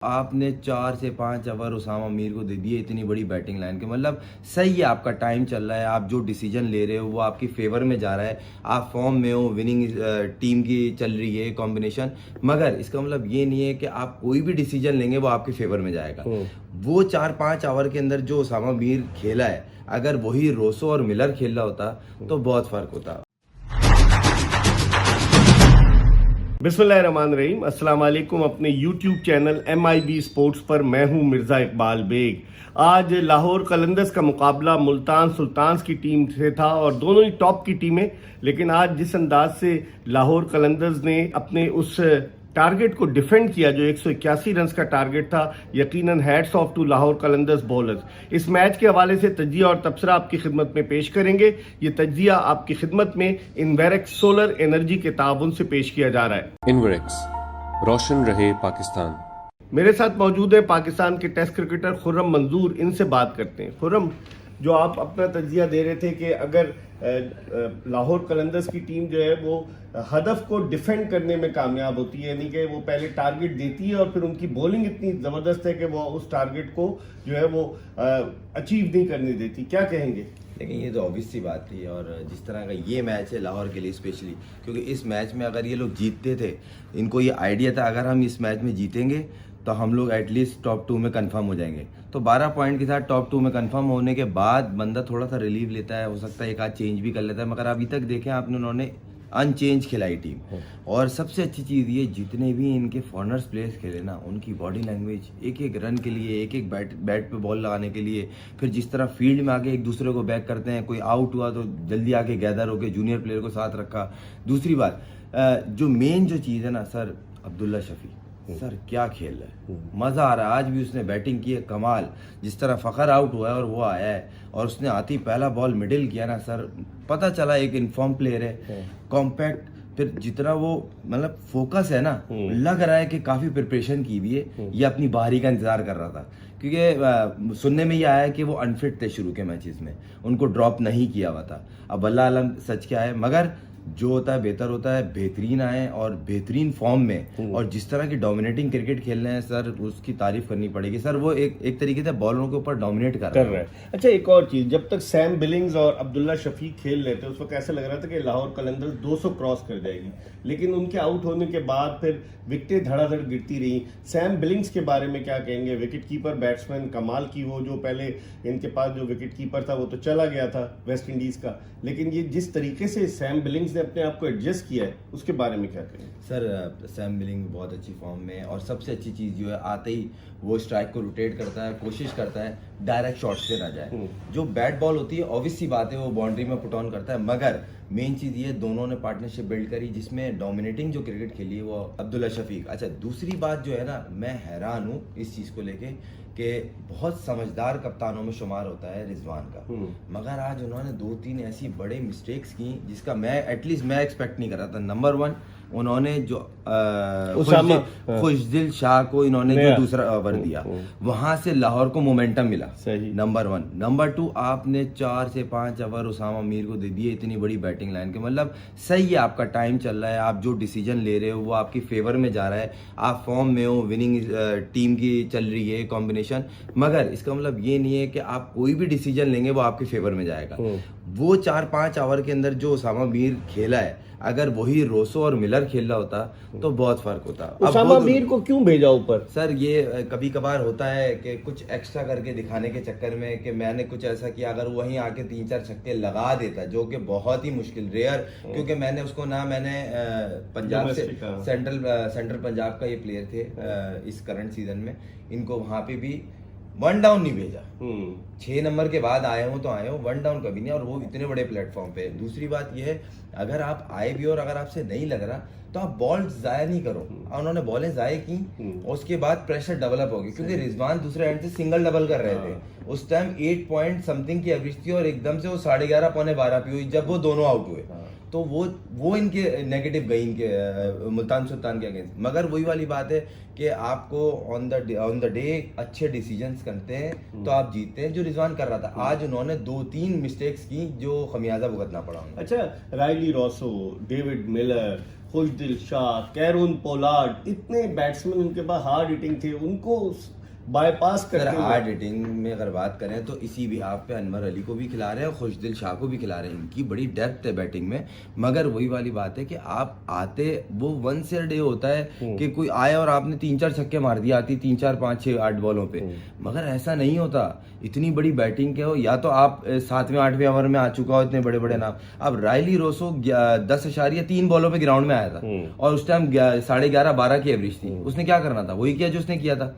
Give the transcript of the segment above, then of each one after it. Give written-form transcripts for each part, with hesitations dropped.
आपने 4 से 5 ओवर उसामा मीर को दे दिए इतनी बड़ी बैटिंग लाइन के, मतलब सही है, आपका टाइम चल रहा है, आप जो डिसीजन ले रहे हो वो आपकी फेवर में जा रहा है, आप फॉर्म में हो, विनिंग टीम की चल रही है कॉम्बिनेशन। मगर इसका मतलब ये नहीं है कि आप कोई भी डिसीजन लेंगे वो आपके फेवर में जाएगा। वो 4-5 ओवर के अंदर जो उसामा मीर खेला है, अगर वही रोसो और मिलर खेल रहा होता तो बहुत फर्क होता। बिस्मिल्लाहिर्रहमानिर्रहीम, अस्सलाम वालेकुम। अपने YouTube चैनल MIB स्पोर्ट्स पर मैं हूं मिर्ज़ा इकबाल बेग। आज लाहौर कलंदर्स का मुकाबला मुल्तान सुल्तान्स की टीम से था और दोनों ही टॉप की टीमें। लेकिन आज जिस अंदाज से लाहौर कलंदर्स ने अपने उस टारगेट को डिफेंड किया जो 181 रन का टारगेट था, यकीनन hats off to Lahore Qalandars bowlers. इस मैच के हवाले से तज्जिया और तबसरा आपकी खिदमत में पेश करेंगे। ये तज्जिया आपकी खिदमत में इन्वेरेक्स सोलर एनर्जी के ताउन से पेश किया जा रहा है। इन्वेरेक्स, रोशन रहे पाकिस्तान। मेरे साथ मौजूद है पाकिस्तान के टेस्ट क्रिकेटर खुर्रम मंजूर। इनसे बात करते हैं। खुर्रम, जो आप अपना तज्जिया दे रहे थे कि अगर लाहौर कलंदर्स की टीम जो है वो हदफ को डिफेंड करने में कामयाब होती है, यानी कि वो पहले टारगेट देती है और फिर उनकी बॉलिंग इतनी ज़बरदस्त है कि वो उस टारगेट को जो है वो अचीव नहीं करने देती, क्या कहेंगे? लेकिन ये तो ऑब्वियस सी बात थी। और जिस तरह का ये मैच है लाहौर के लिए स्पेशली, क्योंकि इस मैच में अगर ये लोग जीतते थे, इनको ये आइडिया था अगर हम इस मैच में जीतेंगे तो हम लोग एटलीस्ट टॉप 2 में कंफर्म हो जाएंगे। तो 12 पॉइंट के साथ टॉप 2 में कंफर्म होने के बाद बंदा थोड़ा सा रिलीव लेता है, हो सकता है एक आध चेंज भी कर लेता है। मगर अभी तक देखें आपने, उन्होंने अनचेंज खिलाई टीम। और सबसे अच्छी चीज़ ये, जितने भी इनके फॉरनर्स प्लेयर्स खेले ना, उनकी बॉडी लैंग्वेज, एक एक रन के लिए, एक एक बैट पे बॉल लगाने के लिए, फिर जिस तरह फील्ड में आके एक दूसरे को बैक करते हैं, कोई आउट हुआ तो जल्दी आके गैदर होकर जूनियर प्लेयर को साथ रखा। दूसरी बात, जो मेन जो चीज़ है ना सर, अब्दुल्ला शफी सर क्या खेल रहा है, मज़ा आ रहा है। आज भी उसने बैटिंग की है कमाल। जिस तरह फ़खर आउट हुआ है और वो आया है और उसने आती पहला बॉल मिडिल किया ना सर, पता चला एक इनफॉर्म प्लेयर है, कॉम्पैक्ट। फिर जितना वो मतलब फोकस है ना, लग रहा है कि काफ़ी प्रिपरेशन की हुई है, ये अपनी बारी का इंतज़ार कर रहा था। क्योंकि सुनने में ये आया है कि वो अनफिट थे शुरू के मैचेस में, उनको ड्रॉप नहीं किया हुआ था। अब अल्लाह आलम सच क्या है, मगर जो होता है बेहतर होता है, बेहतरीन आए और बेहतरीन फॉर्म में, और जिस तरह की डोमिनेटिंग क्रिकेट खेल रहे हैं सर, उसकी तारीफ करनी पड़ेगी सर। वो एक तरीके से बॉलरों के ऊपर डोमिनेट कर रहे हैं। अच्छा, एक और चीज, जब तक सैम बिलिंग्स और अब्दुल्ला शफीक खेल रहे थे उस वक्त ऐसा लग रहा था कि लाहौर कलंदर्स 200 क्रॉस कर जाएगी, लेकिन उनके आउट होने के बाद फिर विकेटें धड़ाधड़ गिरती रही। सैम बिलिंग्स के बारे में क्या कहेंगे? विकेट कीपर बैट्समैन कमाल की, वो जो पहले इनके पास जो विकेट कीपर था वो तो चला गया था वेस्ट इंडीज का, लेकिन ये जिस तरीके से सैम बिलिंग्स ने अपने आप को एडजस्ट किया है उसके बारे में क्या कहेंगे? सर सैम बिलिंग बहुत अच्छी फॉर्म में है, और सबसे अच्छी चीज़ जो है, आते ही वो स्ट्राइक को रोटेट करता है, कोशिश करता है डायरेक्ट शॉट से ना जाए। जो बैट बॉल होती है ऑब्वियस सी बात है वो बाउंड्री में पुट ऑन करता है, मगर मेन चीज़ ये, दोनों ने पार्टनरशिप बिल्ड करी जिसमें डोमिनेटिंग जो क्रिकेट खेली है वो अब्दुल्ला शफीक। अच्छा, दूसरी बात जो है ना, मैं हैरान हूँ इस चीज़ को लेके कि बहुत समझदार कप्तानों में शुमार होता है रिजवान का, मगर आज उन्होंने 2-3 ऐसी बड़े मिस्टेक्स की जिसका मैं एटलीस्ट मैं एक्सपेक्ट नहीं कर रहा था। नंबर 1, उन्होंने जो खुशदिल शाह को इन्होंने जो दूसरा ओवर दिया, वहां से लाहौर को मोमेंटम मिला, सही, नंबर 1। नंबर 2, आपने 4 से 5 ओवर उसामा मीर को दे दिए इतनी बड़ी बैटिंग लाइन के, मतलब सही है, आपका टाइम चल रहा है, आप जो डिसीजन ले रहे हो वो आपकी फेवर में जा रहा है, आप फॉर्म में हो, विनिंग टीम की चल रही है कॉम्बिनेशन। मगर इसका मतलब ये नहीं है कि आप कोई भी डिसीजन लेंगे वो आपके फेवर में जाएगा। वो 4-5 ओवर के अंदर जो उसामा मीर खेला है, अगर वही रोसो और मिलर खेल रहा होता तो बहुत फर्क होता। उसामा मीर को क्यों भेजा ऊपर? सर ये कभी कभार होता है कि कुछ एक्स्ट्रा करके दिखाने के चक्कर में कि मैंने कुछ ऐसा किया, अगर वहीं आके 3-4 छक्के लगा देता, जो कि बहुत ही मुश्किल, रेयर, क्योंकि मैंने उसको ना, मैंने पंजाब से सेंट्रल पंजाब का ये प्लेयर थे इस करंट सीजन में, इनको वहां पे भी 1 डाउन नहीं भेजा। 6 नंबर के बाद आए हो तो आए हो, 1 डाउन कभी नहीं, और वो इतने बड़े प्लेटफॉर्म पे। दूसरी बात ये है, अगर आप आए भी और अगर आपसे नहीं लग रहा तो आप बॉल जाया नहीं करो। उन्होंने बॉलें जाया की और उसके बाद प्रेशर डेवलप हो गया, क्योंकि रिजवान दूसरे एंड से सिंगल डबल कर रहे थे। उस टाइम 8 पॉइंट समथिंग की एवरेज थी और एकदम से वो 11:30 पौने 12 पे हुई जब वो दोनों आउट हुए। तो वो इनके नेगेटिव गई, इनके मुल्तान सुल्तान के अगेंस्ट। मगर वही वाली बात है कि आपको ऑन द डे अच्छे डिसीजंस करते हैं तो आप जीतते हैं, जो रिजवान कर रहा था। आज उन्होंने 2-3 मिस्टेक्स की जो खमियाजा भुगतना पड़ा उन्हें। अच्छा, रायली रोसो, डेविड मिलर, खुशदिल शाह, कैरून पोलार्ड, इतने बैट्समैन उनके पास हार्ड हिटिंग थे, उनको बाईपास सर करते हार्ड हुए हिटिंग में अगर बात करें तो इसी बिहाफ पे अनवर अली को भी खिला रहे हैं और खुशदिल शाह को भी खिला रहे हैं। इनकी बड़ी डेप्थ है बैटिंग में, मगर वही वाली बात है कि आप आते वो वन से डे होता है कि कोई आया और आपने 3-4 छक्के मार दिया आती 3-4 5-6 8 बॉलों पे, मगर ऐसा नहीं होता। इतनी बड़ी बैटिंग के हो, या तो आप 7वें 8वें ओवर में आ चुका हो इतने बड़े बड़े नाम। अब रायली रोसो 10.3 बॉलों पे ग्राउंड में आया था और उस टाइम 11.5-12 की एवरेज थी। उसने क्या करना था, वही किया जो उसने किया था।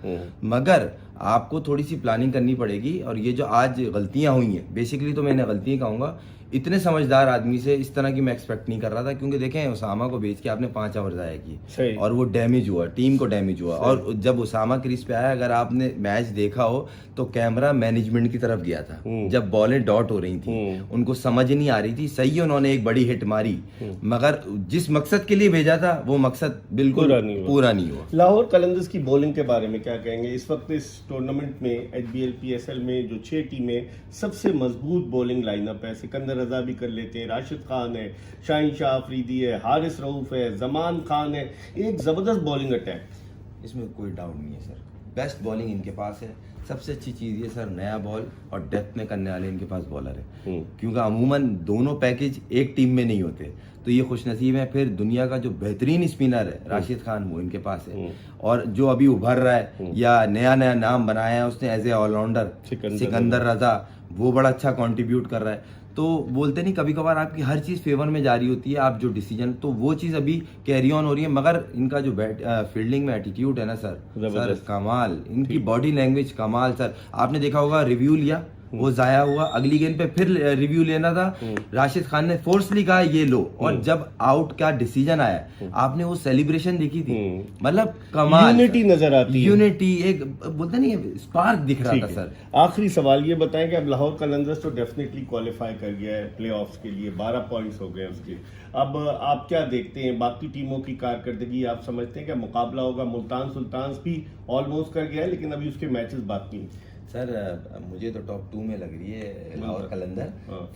मगर आपको थोड़ी सी प्लानिंग करनी पड़ेगी। और ये जो आज गलतियां हुई हैं, बेसिकली तो मैंने गलतियां कहूंगा, इतने समझदार आदमी से इस तरह की मैं एक्सपेक्ट नहीं कर रहा था, क्योंकि देखें उसामा को बेच के आपने 5 ओवर जाया किए और वो डैमेज हुआ, टीम को डैमेज हुआ। और जब उसामा क्रीज पे आया, अगर आपने मैच देखा हो तो कैमरा मैनेजमेंट की तरफ गया था जब बॉलें डॉट हो रही थी, उनको समझ नहीं आ रही थी। सही है उन्होंने एक बड़ी हिट मारी, मगर जिस मकसद के लिए भेजा था वो मकसद बिल्कुल पूरा नहीं हुआ। लाहौर कलंदर्स की बॉलिंग के बारे में क्या कहेंगे? इस वक्त इस टूर्नामेंट में HBL PSL में जो 6 टीमें सबसे मजबूत बॉलिंग लाइनअप है। सिकंदर रजा भी कर लेते हैं, राशिद खान है, शाहीन शाह अफरीदी है, हारिस रऊफ है, जमान खान है, एक जबरदस्त बॉलिंग अटैक। इसमें कोई डाउट नहीं है सर, बेस्ट बॉलिंग इनके पास है। सबसे अच्छी चीज़ ये सर, नया बॉल और डेप्थ में करने वाले इनके पास बॉलर है, क्योंकि अमूमन दोनों पैकेज एक टीम में नहीं होते, तो ये खुशनसीब है। फिर दुनिया का जो बेहतरीन स्पिनर है राशिद खान, वो इनके पास है। और जो अभी उभर रहा है या नया नया नाम बनाया है उसने एज ए ऑलराउंडर, सिकंदर रजा, वो बड़ा अच्छा कंट्रीब्यूट कर रहा है। तो बोलते नहीं, कभी कभार आपकी हर चीज़ फेवर में जा रही होती है, आप जो डिसीजन, तो वो चीज़ अभी कैरी ऑन हो रही है। मगर इनका जो फील्डिंग में एटीट्यूड है ना सर कमाल, इनकी बॉडी लैंग्वेज कमाल। सर आपने देखा होगा, रिव्यू लिया, वो जाया हुआ, अगली गेंद पे फिर रिव्यू लेना था, राशिद खान ने फोर्सली कहा ये लो, और जब आउट का डिसीजन आया आपने वो सेलिब्रेशन देखी थी, मतलब कमाल, यूनिटी नजर आती है, यूनिटी, एक बोलते नहीं स्पार्क दिख रहा था सर। आखिरी सवाल ये बताएं कि अब लाहौर कलंदर्स तो डेफिनेटली क्वालिफाई कर गया है प्लेऑफ्स के लिए, 12 पॉइंट्स हो गए उसके। अब आप क्या देखते हैं बाकी टीमों की कारकर्दगी? आप समझते हैं कि मुकाबला होगा? मुल्तान सुल्तान्स भी ऑलमोस्ट कर गया है, लेकिन अभी उसके मैचेस बाकी हैं। सर मुझे तो टॉप 2 में लग रही है लाहौर कलंदर,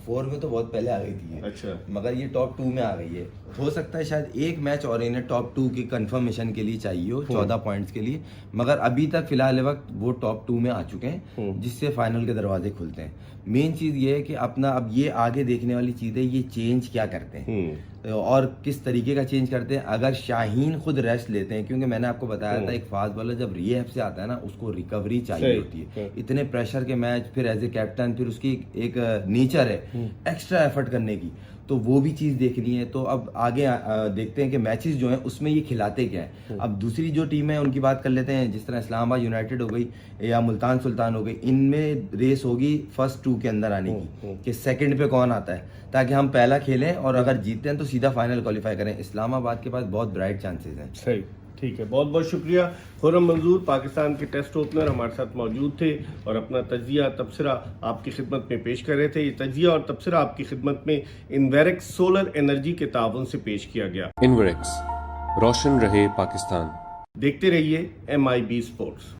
4 में तो बहुत पहले आ गई थी। अच्छा, मगर ये टॉप 2 में आ गई है। हो सकता है शायद एक मैच और इन्हें टॉप 2 की कंफर्मेशन के लिए चाहिए हो, 14 पॉइंट्स के लिए, मगर अभी तक फिलहाल वक्त वो टॉप 2 में आ चुके हैं, जिससे फाइनल के दरवाजे खुलते हैं। मेन चीज़ ये है कि अपना अब ये आगे देखने वाली चीज़ है, ये चेंज क्या करते हैं और किस तरीके का चेंज करते हैं। अगर शाहीन खुद रेस्ट लेते हैं, क्योंकि मैंने आपको बताया था एक फास्ट बॉलर जब रिहैब से आता है ना, उसको रिकवरी चाहिए होती है। इतने प्रेशर के मैच, फिर एज ए कैप्टन, फिर उसकी एक नेचर है एक्स्ट्रा एफर्ट करने की, तो वो भी चीज़ देखनी है। तो अब आगे देखते हैं कि मैचेस जो हैं उसमें ये खिलाते क्या है। अब दूसरी जो टीम है उनकी बात कर लेते हैं, जिस तरह इस्लामाबाद यूनाइटेड हो गई या मुल्तान सुल्तान हो गई, इनमें रेस होगी फर्स्ट 2 के अंदर आने की, कि सेकंड पे कौन आता है, ताकि हम पहला खेलें और अगर जीतते हैं तो सीधा फाइनल क्वालिफाई करें। इस्लामाबाद के पास बहुत ब्राइट चांसेस हैं। सही, ठीक है, बहुत बहुत शुक्रिया। खुर्रम मंजूर पाकिस्तान के टेस्ट ओपनर हमारे साथ मौजूद थे और अपना तजिया तबसरा आपकी खिदमत में पेश कर रहे थे। ये तजिया और तबसरा आपकी खिदमत में इन्वेरेक्स सोलर एनर्जी के ताउन से पेश किया गया। इन्वेरेक्स, रोशन रहे पाकिस्तान। देखते रहिए MIB स्पोर्ट्स।